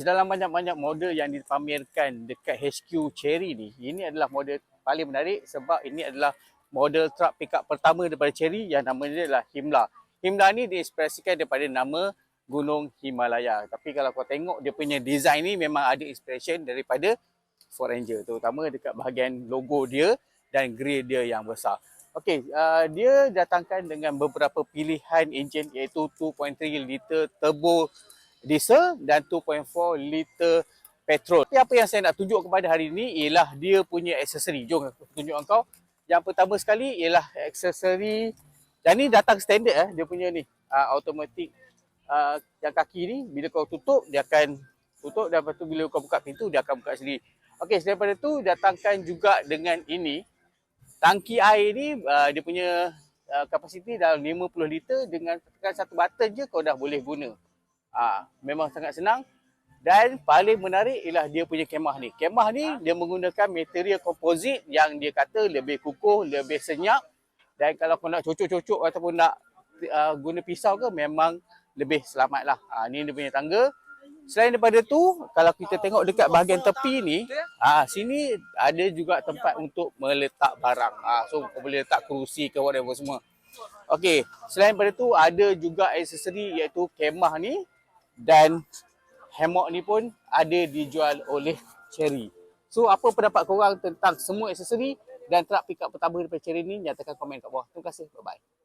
Dalam banyak-banyak model yang dipamerkan dekat HQ Chery ni, ini adalah model paling menarik sebab ini adalah model truck pickup pertama daripada Chery yang nama dia adalah Himla. Himla ni diinspirasikan daripada nama Gunung Himalaya. Tapi kalau kau tengok dia punya design ni memang ada inspiration daripada Ford Ranger, terutama dekat bahagian logo dia dan grill dia yang besar. Okey, dia datangkan dengan beberapa pilihan enjin iaitu 2.3 liter turbo diesel dan 2.4 liter petrol. Tapi apa yang saya nak tunjuk kepada hari ini ialah dia punya aksesori. Jom aku tunjuk kau. Yang pertama sekali ialah aksesori. Dan ni datang standard dia punya ni. Automatic yang kaki ni bila kau tutup dia akan tutup dan lepas tu bila kau buka pintu dia akan buka sendiri. Okey, daripada tu datangkan juga dengan ini. Tangki air ni dia punya kapasiti dalam 50 liter dengan tekan satu button je kau dah boleh guna. Memang sangat senang. Dan paling menarik ialah dia punya kemah ni. Kemah ni dia menggunakan material komposit yang dia kata lebih kukuh, lebih senyap. Dan kalau kau nak cocok-cocok ataupun nak guna pisau ke memang lebih selamat lah. Ni dia punya tangga. Selain daripada tu, kalau kita tengok dekat bahagian tepi ni, sini ada juga tempat untuk meletak barang. So kau boleh letak kerusi ke whatever semua. Okey, selain daripada tu ada juga aksesori iaitu kemah ni. Dan hammock ni pun ada dijual oleh Chery. So apa pendapat korang tentang semua aksesori dan truck pickup pertama daripada Chery ni? Nyatakan komen kat bawah. Terima kasih. Bye-bye.